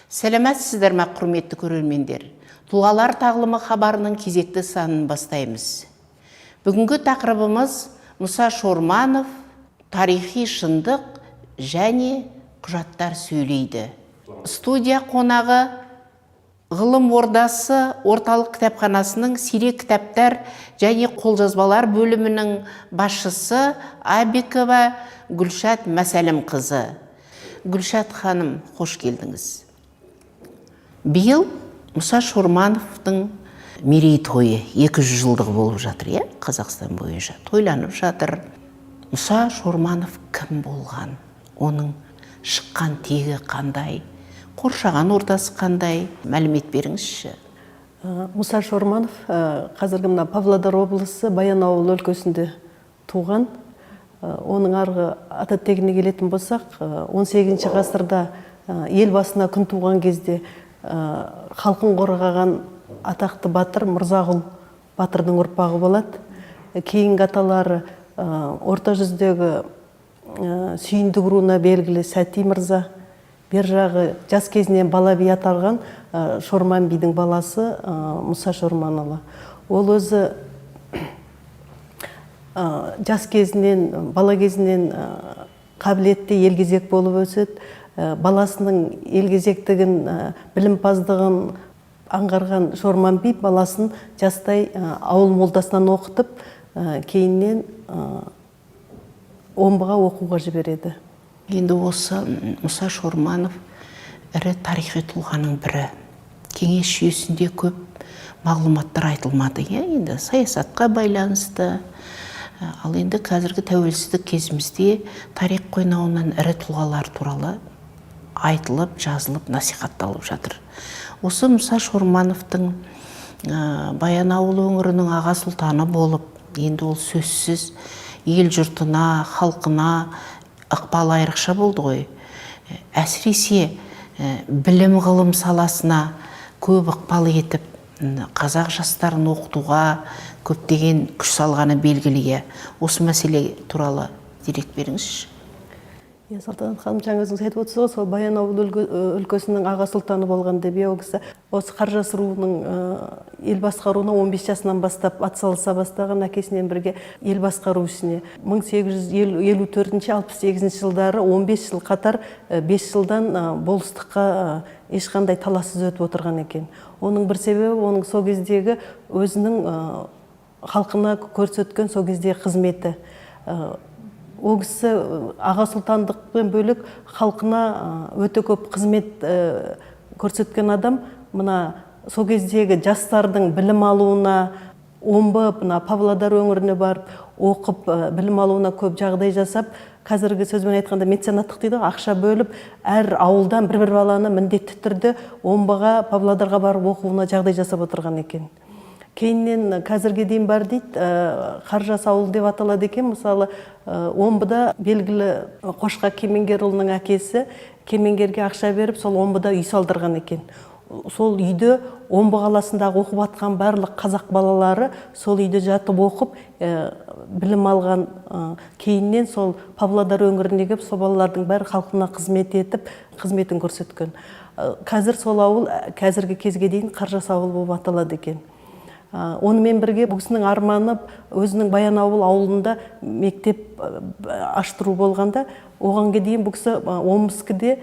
Сәлеметсіздер ме, құрметті көрермендер. Тұлғалар тағылымы хабарының кезекті санын бастаймыз. Бүгінгі тақырыбымыз Мұса Шорманов, тарихи шындық және құжаттар сөйлейді. Студия қонағы Ғылым ордасы орталық кітапханасының сирек кітаптар және қолжазбалар бөлімінің басшысы Абикова Гүлшат Мәсәлім қызы. Гүлшат ханым, қош келдіңіз. Биыл Мұса Шормановтың мерейтойы 200 жылдығы болып жатыр, Қазақстан бойынша тойланып жатыр. Мұса Шорманов кім болған? Оның шыққан тегі қандай? Қоршаған ортасы қандай? Мәлімет беріңізші. Мұса Шорманов қазіргі мына Павлодар облысы Баянауыл өлкесінде туған. Оның арғы ата тегіне келетін болсақ, 18 ғасырда ел басына күн туған кезде халқын қорғаған атақты батыр Мырзағұл батырдың ұрпағы болады. Кейінгі аталары орта жүздегі сүйіндік руына белгілі Сәти Мырза, бер жағы жас кезінен бала би аталған Шорман бидің баласы Мұса Шорманұлы. Ол өзі жас кезінен, бала кезінен қабілетті елгезек болып өседі. Баласының елгезектігін, білімпаздығын аңғарған Шорман би баласын жастай ауыл молдасынан оқытып, кейіннен Омбыға оқуға жібереді. Енді осы Мұса Шорманов ірі тарихи тұлғаның бірі. Кеңес жүйесінде көп мағлұматтар айтылмады, енді саясатқа байланысты. Ал енді қазіргі тәуелсіздік кезімізде тарих қойнауынан ірі тұлғалар туралы айтылып, жазылып, насихатталып жатыр. Осы Мұса Шормановтың Баянауыл өңірінің аға сұлтаны болып, енді ол сөзсіз ел жұртына, халқына ықпалы айрықша болды ғой. Әсіресе білім ғылым саласына көп ықпал етіп, қазақ жастарын оқытуға көптеген күш салғаны белгілі. Осы мәселе туралы дерек беріңізші. Салтанат ханым, жаңа өзіңіз айтып отырсыз ғой, сол Баянауыл өлкесінің аға сұлтаны болған деп. Ол кісі осы Қаржас руының ел басқаруына 15 жасынан бастап атсалыса бастаған, әкесінен бірге ел басқару ісіне. 1854-68 жылдары 15 жыл қатар 5 жылдан болыстыққа ешқандай талассыз өтіп отырған екен. Оның бір себебі, оның сол кездегі өзінің халқына көрсеткен сол кездегі қызметі. Ол кісі аға сұлтандықпен бөлек халқына өте көп қызмет көрсеткен адам. Мына сол кездегі жастардың білім алуына, Омбы, Павлодар өңіріне барып, оқып, білім алуына көп жағдай жасап, қазіргі сөзбен айтқанда меценаттық дейді, ақша бөліп, әр ауылдан бір баланы міндетті түрде Омбыға, Павлодарға барып оқуына жағдай жасап отырған екен. Кейіннен қазірге дейін бар дейді, Қаржас ауыл деп аталады екен. Мысалы, Омбыда белгілі Қошқа Кемеңгерұлының әкесі Кемеңгерге ақша беріп, сол Омбыда үй салдырған екен. Сол үйде Омбы қаласындағы оқып атқан барлық қазақ балалары сол үйде жатып оқып, білім алған. Кейіннен сол Павлодар өңіріне келіп, сол балалардың бәрі халқына қызмет етіп, қызметін көрсеткен. Қазір сол ауыл қазіргі кезге дейін Қаржас ауыл болып аталады екен. Онымен бірге бұл кісінің арманы өзінің Баянауыл ауылында мектеп аштыру болғанда, оған дейін бұл кісі Омскіде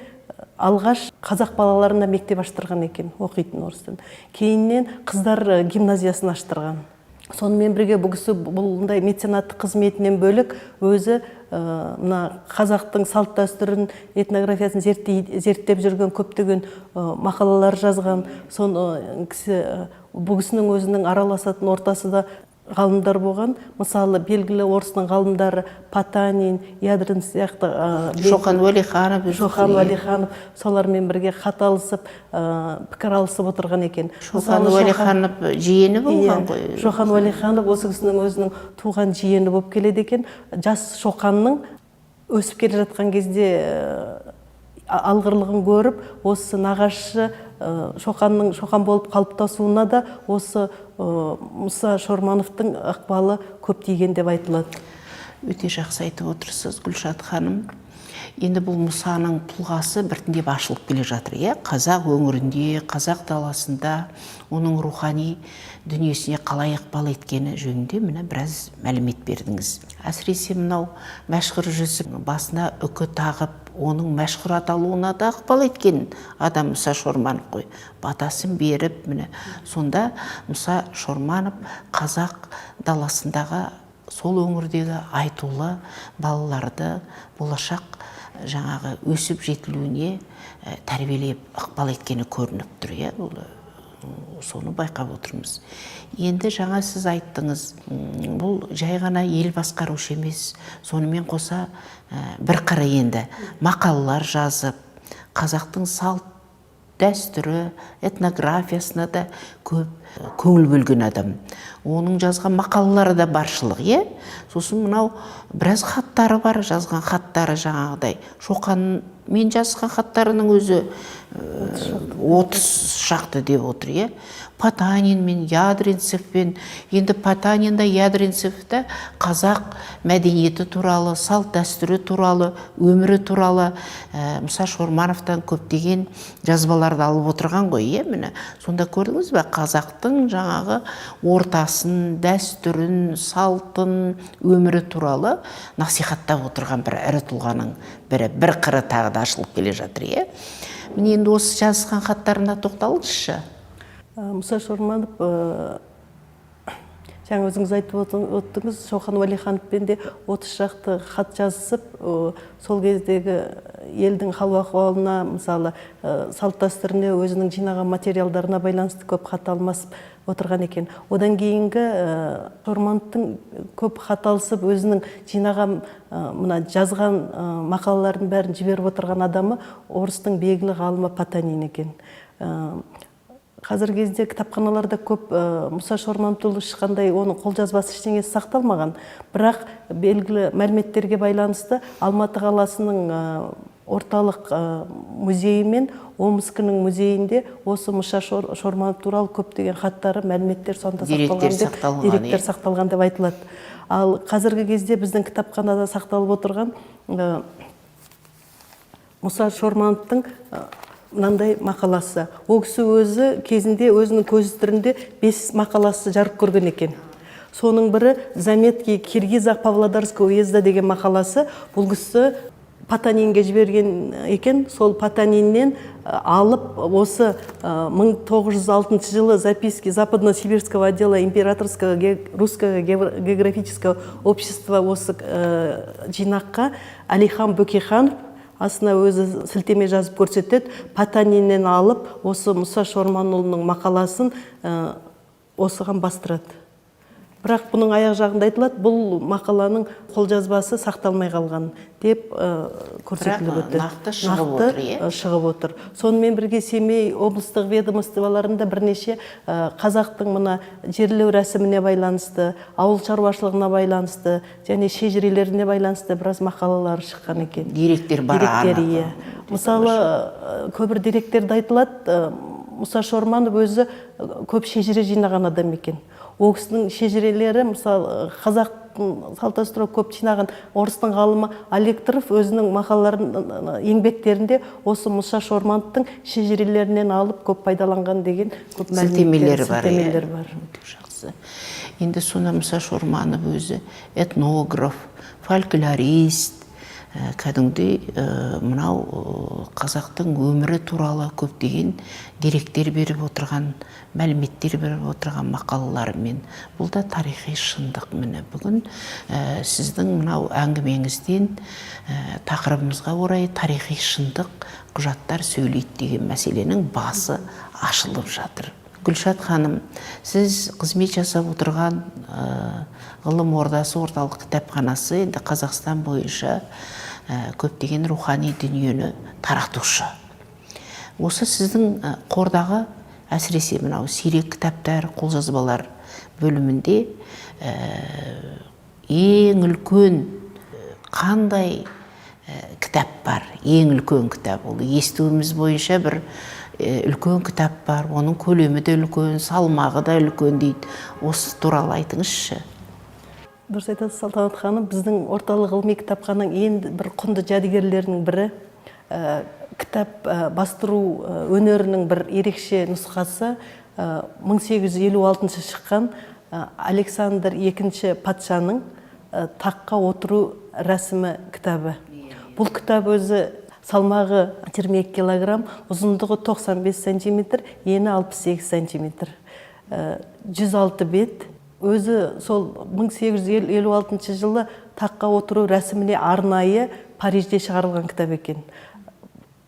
алғаш қазақ балаларына мектеп аштырған екен, оқитын орыстан. Кейіннен қыздар гимназиясын аштырған. Сонымен бірге бұл кісі бұлындай меценаттық қызметінен бөлік өзі қазақтың салт дәстүрін, этнографиясын зерттеп жүрген көптеген мақалалар жазған. Сон кісі бұл кісінің өзінің араласатын ортасы да ғалымдар болған. Мысалы, белгілі орыстың ғалымдары Потанин, Ядрин сияқты, Шоқан Уәлиханов солармен бірге хат алысып, пікір алысып отырған екен. Шоқан Уәлиханов жиені болған ғой. Шоқан Уәлиханов осы кісінің өзінің туған жиені болып келеді екен. Жас Шоқанның өсіп келе жатқан кезде алғырлығын көріп, осы нағашы Шоқан болып қалыптасуына да осы Мұса Шормановтың ықпалы көп тиген деп айтылады. Өте жақсы айтып отырсыз, Гүлшат ханым. Енді бұл Мұсаның тұлғасы біртіндеп ашылып келе жатыр, иә. Қазақ өңірінде, қазақ даласында оның рухани дүниесіне қалай ықпал еткені жөнінде міне біраз мәлімет бердіңіз. Әсіресе мынау Мәшһүр Жүсіп басына үкі тағып, оның мәшһүр аталуына да ықпал еткен адам Мұса Шорманов қой. Батасын беріп, міне сонда Мұса Шорманов қазақ даласындағы сол өңірдегі айтулы балаларды болашақ жаңағы өсіп жетілуіне тәрбиелеп ықпал еткені көрініп тұр, иә. Соны байқап отырмыз. Енді жаңа сіз айттыңыз, бұл жай ғана ел басқарушы емес, сонымен қоса бір қыры енді мақалалар жазып, қазақтың салт дәстүрі, этнографиясына да көп көңіл бөлген адам. Оның жазған мақалалары да баршылық, е? Сосын мынау біраз хаттары бар, жазған хаттары жаңағыдай. Шоқанмен жазған хаттарының өзі 30 шақты деп отыр, е? Потанинмен, Ядринцевпен, енді Потанин да Ядринцев та қазақ мәдениеті туралы, салт дәстүрі туралы, өмірі туралы Мұса Шормановтан көптеген жазбаларды алып отырған ғой, е, міне. Сонда көрдіңіз бе, қазақтың жаңағы ортасын, дәстүрін, салтын, өмірі туралы насихаттап отырған бір ірі тұлғаның бірі, бір қыры тағы да ашылып келе жатыр, е. Міне енді осы жазған хаттарына тоқталыңызшы. Мұса Шорманов, жаңа өзіңіз айтып отырдыңыз, Шоқан Уәлихановпен де 30 шақты хат жазысып, сол кездегі елдің хал-ахуалына, мысалы, салт дәстүріне, өзінің жинаған материалдарына байланысты көп хат алмасып отырған екен. Одан кейінгі Шормановтың көп хат алысып, өзінің жинаған, мына жазған мақалалардың бәрін жіберіп отырған адамы орыстың белгілі ғалымы Потанин екен. Қазіргі кезде кітапханаларда көп Мұса Шорманов туралы ешқандай оның қолжазбасы ештеңесі сақталмаған. Бірақ белгілі мәліметтерге байланысты Алматы қаласының орталық музейі мен Омскінің музейінде осы Мұса Шорманов туралы көптеген хаттары, мәліметтер сонда деректер сақталған деп айтылады. Ал қазіргі кезде біздің кітапханада сақталып отырған Мұса Шормановтың мынандай мақаласы. Ол кісі өзі кезінде өзінің көз түрінде 5 мақаласы жарық көрген екен. Соның бірі «Заметки Киргиза Павлодарского уезда» деген мақаласы. Бұл кісі Потанинге жіберген екен. Сол Потаниннен алып, осы 1906 жылы записки Западно-Сибирского отдела Императорского русского географического общества осы жинаққа Алихан Бөкейханов астына өзі сілтеме жазып көрсетеді. Потаниннен алып, осы Мұса Шорманұлының мақаласын осыған бастырады. Бірақ бұның аяқ жағында айтылады, бұл мақаланың қолжазбасы сақталмай қалған деп көрсетіліп өтті. Нақты шығып отыр. Сонымен бірге Семей облыстық ведомстволарында бірнеше қазақтың мына жерлеу рәсіміне байланысты, ауыл шаруашылығына байланысты, және шежірелеріне байланысты біраз мақалалар шыққан екен. Деректер бар. Мысалы, көбір деректерді айтылады, Мұса Шорманов өзі көп шежіре жинаған адам екен. Ол кісінің шежірелері, мысалы, қазақтың салт дәстүрі көп жинаған орыстың ғалымы Алектров өзінің мақалаларын, еңбектерінде осы Мұса Шормановтың шежірелерінен алып көп пайдаланған деген көп сілтемелері бар. Жақсы. Енді соны Мұса Шорманов өзі этнограф, фольклорист, кәдімгідей мынау қазақтың өмірі туралы көптеген деректер беріп отырған, мәліметтер беріп отырған мақалаларымен. Бұл да тарихи шындық. Міне бүгін сіздің мынау әңгімеңізден тақырыбымызға орай тарихи шындық құжаттар сөйлейді деген мәселенің басы ашылып жатыр. Гүлшат ханым, сіз қызмет жасап отырған ғылым ордасы орталық кітапханасы енді Қазақстан бойынша көптеген рухани дүниені таратушы. Осы сіздің қордағы әсіресе мынау сирек кітаптар, қолжазбалар бөлімінде ең үлкен қандай кітап бар? Ең үлкен кітап. Ол естуіміз бойынша бір үлкен кітап бар. Оның көлемі де үлкен, салмағы да үлкен дейді. Осы туралы айтыңызшы. Дұрыс айтасыз, Салтанат ханым. Біздің орталық ғылыми кітапхананың ең бір құнды жәдігерлерінің бірі кітап бастыру өнерінің бір ерекше нұсқасы 1856 шыққан Александр II патшаның таққа отыру рәсімі кітабы. Бұл кітап өзі салмағы 22 килограмм, ұзындығы 95 сантиметр, ені 68 сантиметр. 106 бет. Өзі сол 1856 жылы таққа отыру рәсіміне арнайы Парижде шығарылған кітап екен.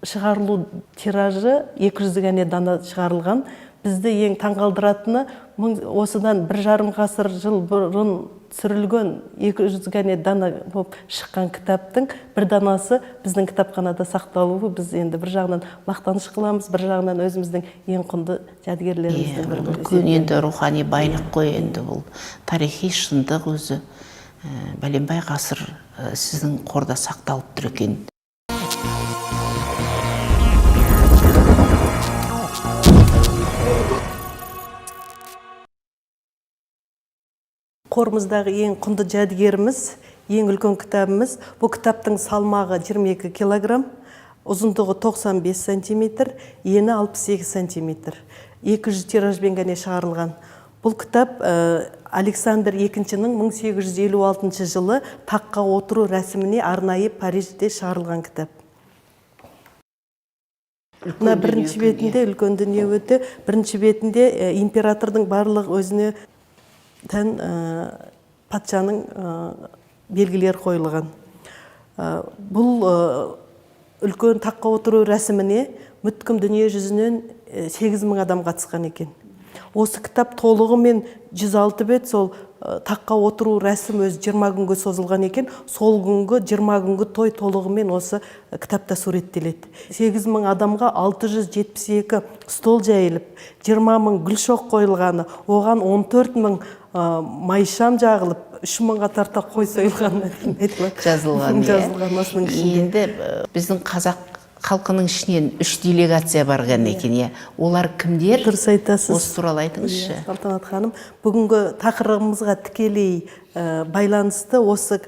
Шығарылу тиражы 200 дана шығарылған. Бізді ең таңғалдыратыны осыдан 1,5 ғасыр жыл бұрын түсірілген 200 дана болып шыққан кітаптың бір данасы біздің кітапханада сақталуы. Біз енді бір жағынан мақтаныш қыламыз, бір жағынан өзіміздің ең құнды жәдігерлеріміздің бірі. Үлкен енді рухани байлық қой, енді бұл тарихи шындық өзі бәленбай ғасыр сіздің қорда сақталып тұр екен. Қорымыздағы ең құнды жәдігеріміз, ең үлкен кітабымыз. Бұл кітаптың салмағы 22 килограмм, ұзындығы 95 сантиметр, ені 68 сантиметр. 200 тиражбен ғана шығарылған. Бұл кітап Александр II-ның 1856 жылы таққа отыру рәсіміне арнайы Парижде шығарылған кітап. Мына бірінші бетінде үлкен дүние өте, бірінші бетінде императордың барлық өзіне тән патшаның белгілер қойылған. Бұл үлкен таққа отыру рәсіміне мүткім дүние жүзінен 8.000 адам қатысқан екен. Осы кітап толығымен 106 бет, сол таққа отыру рәсім өз 20 күнге созылған екен. Сол күнгі 20 күнгі той толығымен осы кітапта суреттеледі. 8.000 адамға 672 стол жайылып, 20.000 гүл шоқ қойылғаны, оған 14.000 майшам жағылып, 3.000-ға тарта қой сойылған жазылған. Енді біздің қазақ халқының ішінен 3 делегация барған екен. Олар кімдер? Дұрыс айтасыз. Осы туралы айтыңызшы. Салтанат ханым, бүгінгі тақырыбымызға тікелей байланысты осы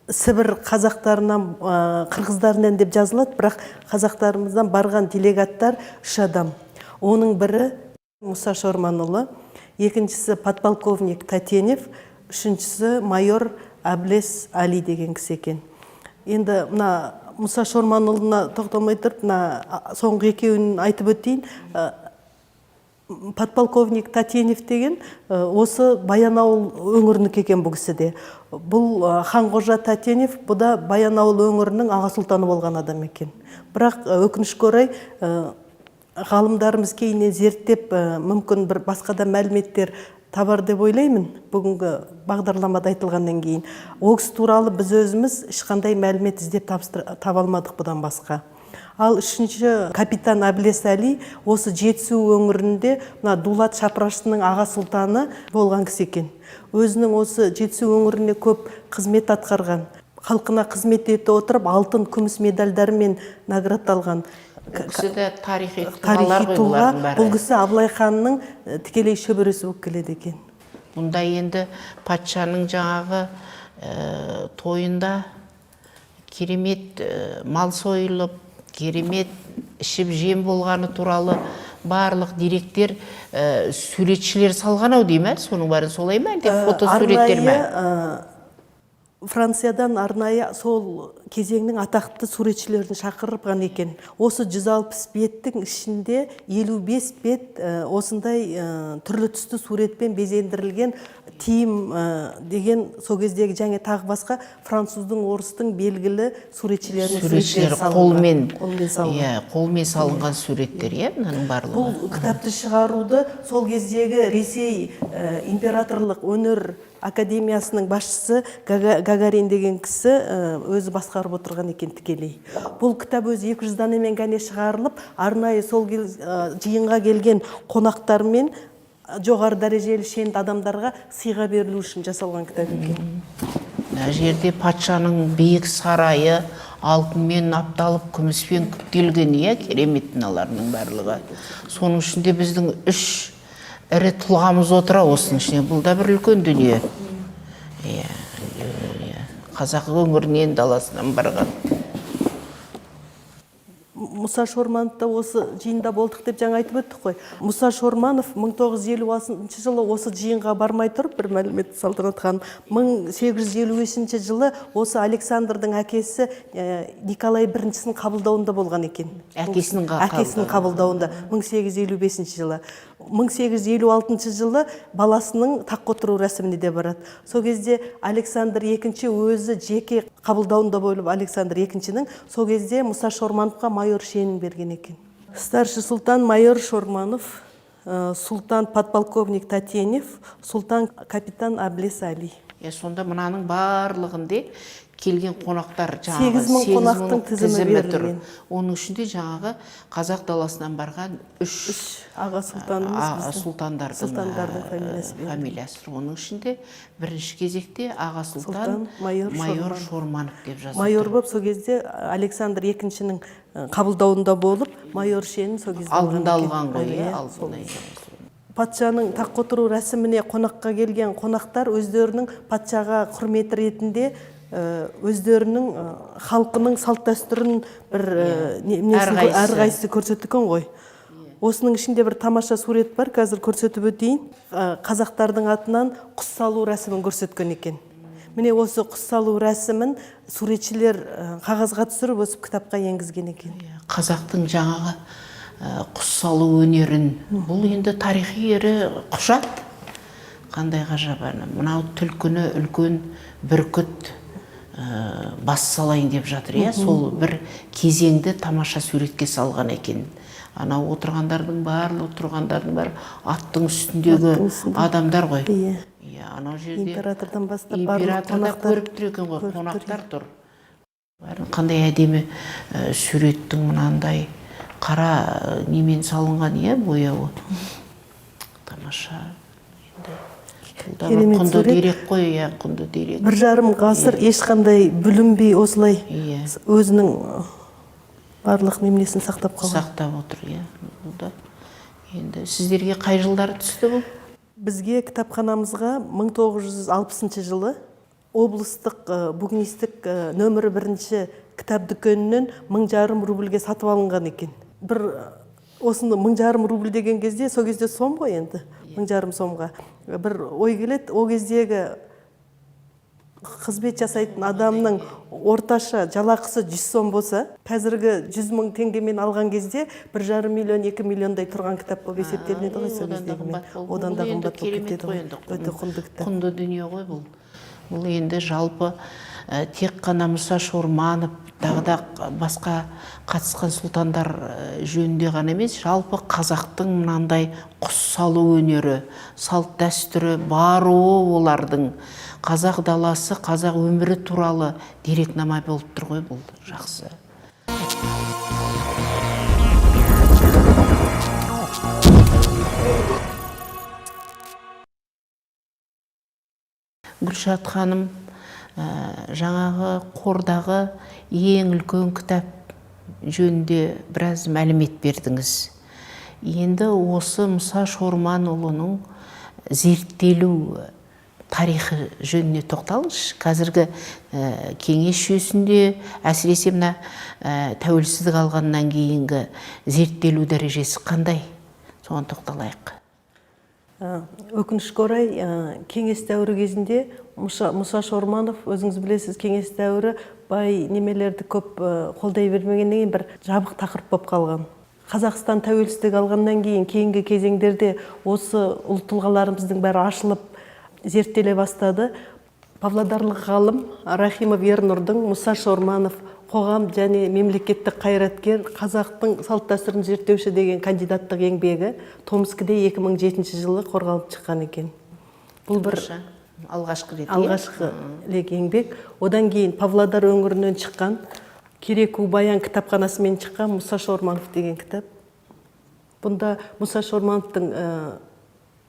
Сібір қазақтарынан, қырғыздарынан деп жазылады, бірақ қазақтарымыздан барған делегаттар 3 адам. Оның бірі Мұса Шорманұлы, екіншісі подполковник Татенев, үшіншісі майор Әблес Али деген кісі екен. Енді мына Мұса Шорманұлына тоқталмай тұрып, соңғы екеуін айтып өтейін. Подполковник Татенев деген осы Баянауыл өңірінің екен бұл кісі де. Бұл Ханғожа Татенев, бұл да Баянауыл өңірінің аға сұлтаны болған адам екен. Бірақ өкінішке орай ғалымдарымыз кейіннен зерттеп, мүмкін бір басқа да мәліметтер табар деп ойлаймын, бүгінгі бағдарламада айтылғаннан кейін. Ол кісі туралы біз өзіміз ешқандай мәлімет іздеп таба алмадық бұдан басқа. Ал үшінші капитан Әблес Әли осы Жетісу өңірінде Дулат Шапрашының аға сұлтаны болған кісі екен. Өзінің осы Жетісу өңіріне көп қызмет атқарған. Халқына қызмет ете отырып, алтын, күміс медальдарымен наградталған. Кісі де тарихи тұлға. Бұл кісі Абылай ханның тікелей шөбересі болып келеді екен. Бұнда енді патшаның жаңағы тойында керемет мал сойылып, керемет ішіп жем болғаны туралы барлық деректер суретшілер салған ау деймі? Соның бәрін солай ма? Фотосуреттер ме? Франциядан арнайы сол кезеңнің атақты суретшілерін шақырған екен. Осы 160 беттің ішінде 55 бет осындай түрлі түсті суретпен безендірілген тиім деген сол кездегі және тағы басқа француздың, орыстың белгілі суретшілер қолмен салынған суреттер, мынаның барлығы. Бұл кітапты шығаруды сол кездегі Ресей императорлық өнер академиясының басшысы Гагарин деген кісі өзі басқарып отырған екен тікелей. Бұл кітап өзі 200 данамен ғана шығарылып, арнайы сол жиынға келген қонақтармен жоғары дәрежелі шенді адамдарға сыйға берілу үшін жасалған кітап екен. Жерде патшаның биік сарайы алтынмен апталып, күміспен күптелген, керемет мыналарының барлығы. Соның ішінде біздің 3 ірі тұлғамыз отыра осының ішіне. Бұл да бір үлкен дүние. қазақ өңірінен даласынан барған. Мұса Шорманов та осы жиында болдық деп жаңа айтып өттік қой. Мұса Шорманов 1956 жылы осы жиынға бармай тұрып, бір мәлімет салтанат ханым, 1855 жылы осы Александрдың әкесі Николай I қабылдауында болған екен. Әкесінің қабылдауында 1855 жылы. 1856 жылы баласының таққа отыру рәсіміне де барады. Сол кезде Александр II өзі жеке қабылдауында болып, Александр II-ның сол кезде Мұса Шормановқа майор шенін берген екен. Старший султан майор Шорманов, султан подполковник Татенев, султан капитан Аблес Али. Сонда мынаның барлығында келген қонақтар 8.000 қонақтың тізімі берілген. Оның ішінде жаңағы қазақ даласынан барған 3 аға сұлтандардың фамилиясы. Оның ішінде бірінші кезекте аға сұлтан майор Шорманов деп жазылды. Майор болып сол кезде Александр II-ның қабылдауында болып, майор шенін сол кезде алдында алған ғой. Патшаның таққа отыру рәсіміне қонаққа келген қонақтар өздерінің патшаға құрметі ретінде өздерінің халқының салт дәстүрін бір әрқайсысы көрсеткен ғой. Осының ішінде бір тамаша сурет бар, қазір көрсетіп өтейін. Қазақтардың атынан құс салу рәсімін көрсеткен екен. Міне осы құс салу рәсімін суретшілер қағазға түсіріп өсіп кітапқа енгізген екен. Қазақтың жаңағы құс салу өнерін, бұл енді тарихи ері құшат. Қандай ғажап. Мынау түлкіні үлкен бүркіт бас салайын деп жатыр. Сол бір кезеңді тамаша суретке салған екен. Анау отырғандардың барлығы аттың үстіндегі адамдар ғой. Анау жерде императордан бастап императорда көріп тұр екен ғой, қонақтар тұр. Қандай әдемі суреттің мынандай қара немен салынған, бояуы. Тамаша. Құнды дерек қой, құнды дерек. 1,5 ғасыр ешқандай бүлінбей осылай өзінің барлық немесін сақтап қалған. Сақтап отыр, Енді сіздерге қай жылдары түсті бұл? Бізге кітапханамызға 1960 жылы облыстық букинистік нөмірі 1 кітап дүкенінен 1,5 рубльге сатып алынған екен. Бір осыны 1,5 рубль деген кезде, сол кезде сом ғой енді, 1,5 сомға. Бір ой келеді, ол кездегі қызмет жасайтын адамның орташа жалақысы 100 сом болса, қазіргі 100.000 теңгемен алған кезде 1,5 миллион, 2 миллиондай тұрған кітап болып есептелінеді ғой сол кездегі. Одан да қымбат болып кетеді ғой. Өте құнды кітап. Құнды дүние ғой бұл. Бұл енді жалпы тек қана Мұса Шорманов, тағы да басқа қатысқан сұлтандар жөнінде ғана емес, жалпы қазақтың мынандай құс салу өнері, салт дәстүрі баруы, олардың қазақ даласы, қазақ өмірі туралы дерекнама болып тұр ғой, бұл жақсы. Гүлшат ханым, жаңағы қордағы ең үлкен кітап жөнінде біраз мәлімет бердіңіз. Енді осы Мұса Шорманұлының зерттелу тарихы жөніне тоқталыңызшы. Қазіргі кеңес жүйесінде, әсіресе мына тәуелсіздік алғаннан кейінгі зерттелу дәрежесі қандай? Соған тоқталайық. Өкінішке орай, кеңес дәуірі кезінде Мұса Шорманов, өзіңіз білесіз, кеңес дәуірі бай немелерді көп қолдай бермегеннен кейін бір жабық тақырып болып қалған. Қазақстан тәуелсіздік алғаннан кейін кейінгі кезеңдерде осы ұлт тұлғаларымыздың бәрі ашылып зерттеле бастады. Павлодарлық ғалым Рахимов Ернұрдың Мұса Шорманов қоғам және мемлекеттік қайраткер, қазақтың салт дәстүрін зерттеуші деген кандидаттық еңбегі Томскіде 2007 жылы қорғалып шыққан екен. Бұл бір алғашқы еңбек. Одан кейін Павлодар өңірінен шыққан Кереку Баян кітапханасымен шыққан Мұса Шорманов деген кітап. Бұнда Мұса Шормановтың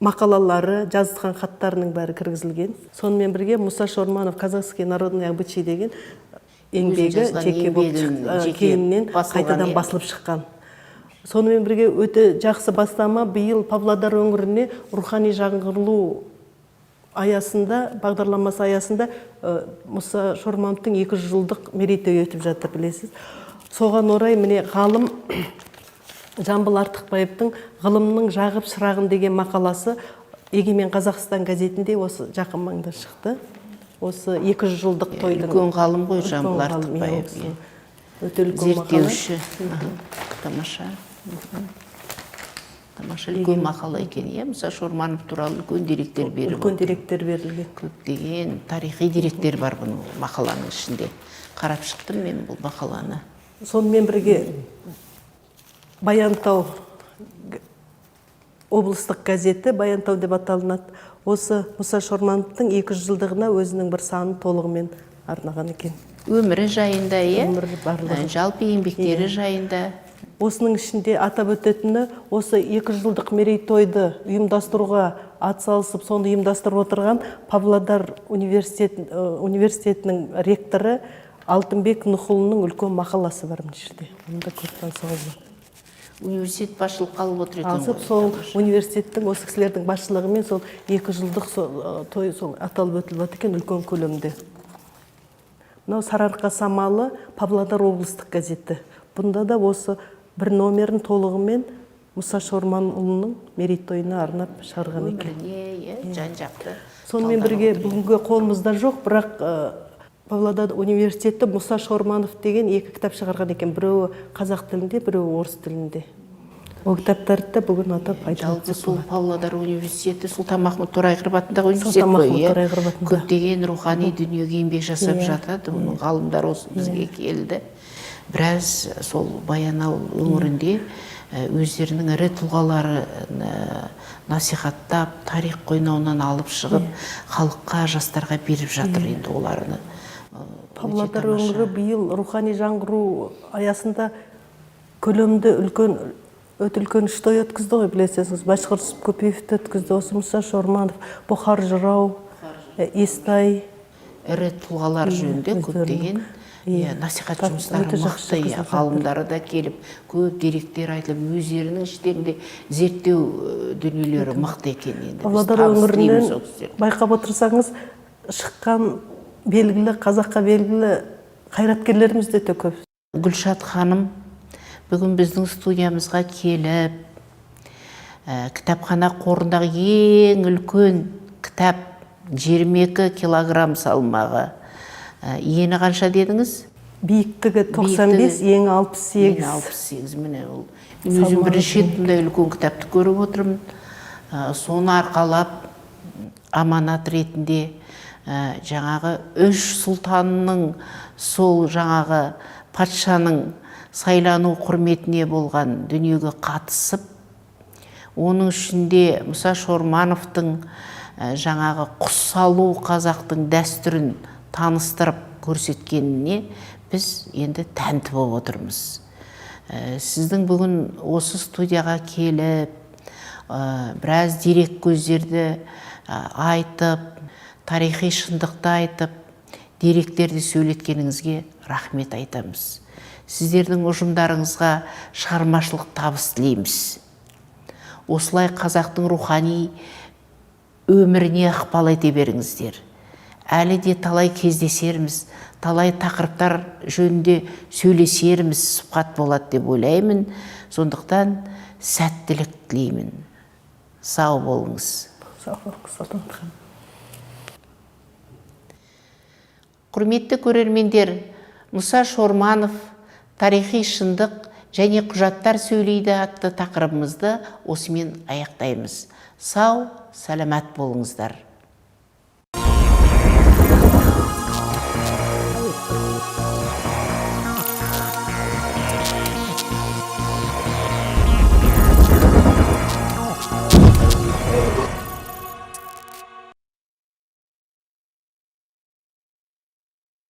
мақалалары, жазған хаттарының бәрі кіргізілген. Сонымен бірге Мұса Шорманов казахский народный обычай деген еңбегі жеке болып кейіннен қайтадан басылып шыққан. Сонымен бірге өте жақсы бастама, биыл Павлодар өңіріне рухани жаңғырылу аясында, бағдарламасы аясында Мұса Шормановтың 200 жылдық мерейтойы өтіп жатыр, білесіз. Соған орай міне ғалым Жамбыл Артықбаевтың «Ғылымның жағып шырағын» деген мақаласы Егемен Қазақстан газетінде осы жақын маңда шықты. Осы 200 жылдық тойдың. Үлкен ғалым ғой Жамбыл Артықбаев. Өте үлкен мақала. Зерттеуші. Тамаша. Тамаша үлкен мақала екен. Мұса Шорманов туралы үлкен деректер беріп. Үлкен деректер берілген. Көптеген тарихи деректер бар бұның мақаланың ішінде. Қарап шықтым мен бұл мақаланы. Сонымен бірге Баянтау облыстық газеті, Баянтау деп аталынады, осы Мұса Шормановтың 200 жылдығына өзінің бір санын толығымен арнаған екен. Өмірі жайында, Өмірі барлығы. жалпы еңбектері жайында. Осының ішінде атап өтетіні, осы 200 жылдық мерейтойды ұйымдастыруға атсалысып, соны ұйымдастырып отырған Павлодар университетінің ректоры Алтынбек Нұхұлының үлкен мақаласы бар мына жерде. Онда көптен соғылды. Университет басшылыққа алып отыр екен Алып, сол университеттің осы кісілердің басшылығымен сол 2 жылдық той сол аталып өтіліп отыр екен үлкен көлемде. Мынау Сарыарқа самалы Павлодар облыстық газеті. Бұнда да осы бір номерін толығымен Мұса Шорманұлының мерейтойына арнап шығарған екен. Өміріне жан-жақты. Сонымен бірге бүгінгі қолымызда жоқ, бірақ Павлодар университеті Мұса Шорманов деген 2 кітап шығарған екен. Біреуі қазақ тілінде, біреуі орыс тілінде. Ол кітаптарды бүгін атап Жалпы айтылып сол Павлодар университеті Сұлтанмахмұт Торайғыров атындағы университет Сұлтанмахмұт қой. Торайғыров атындағы. Көптеген рухани дүниеге еңбек жасап жатады. Оның ғалымдар осы бізге келді. Біраз сол Баянауыл өңірінде өздерінің ірі тұлғалары насихаттап, тарих қойнауынан алып шығып, халыққа, жастарға беріп жатыр енді оларыны. Павлодар өңірі биыл рухани жаңғыру аясында көлемді өте үлкен үш той өткізді ғой, білесіз. Башқұртов Көпеевті өткізді, осы Мұса Шорманов, Бұхар Жырау, Естай. Ірі тұлғалар жөнінде көптеген насихат жұмыстары мықты, ғалымдары да келіп, көп деректер айтылып, өздерінің іштерінде зерттеу дүниелері мықты екен енді. Павлодар өңірінен байқап отырсаңыз, шыққан белгілі, қазаққа белгілі қайраткерлеріміз де көп. Гүлшат ханым бүгін біздің студиямызға келіп, кітапхана қорындағы ең үлкен кітап 22 килограмм салмағы. Ені қанша дедіңіз? Биіктігі 95, ені 68. 68, міне ол. Өзім бірінші рет бұндай үлкен кітапты көріп отырмын. Соны арқалап, аманат ретінде жаңағы үш сұлтанның, сол жаңағы патшаның сайлану құрметіне болған дүниеге қатысып, оның ішінде Мұса Шормановтың жаңағы құс салу қазақтың дәстүрін таныстырып көрсеткеніне біз енді тәнті болып отырмыз. Сіздің бүгін осы студияға келіп, біраз дерек көздерді айтып, тарихи шындықты айтып, деректерді сөйлеткеніңізге рахмет айтамыз. Сіздердің ұжымдарыңызға шығармашылық табыс тілейміз. Осылай қазақтың рухани өміріне ықпал ете беріңіздер. Әлі де талай кездесерміз, талай тақырыптар жөнінде сөйлесерміз, сұхбат болады деп ойлаймын. Сондықтан сәттілік тілеймін. Сау болыңыз. Сау болыңыз. Құрметті көрермендер, Мұса Шорманов тарихи шындық және құжаттар сөйлейді атты тақырыбымызды осымен аяқтаймыз. Сау, саламат болыңыздар.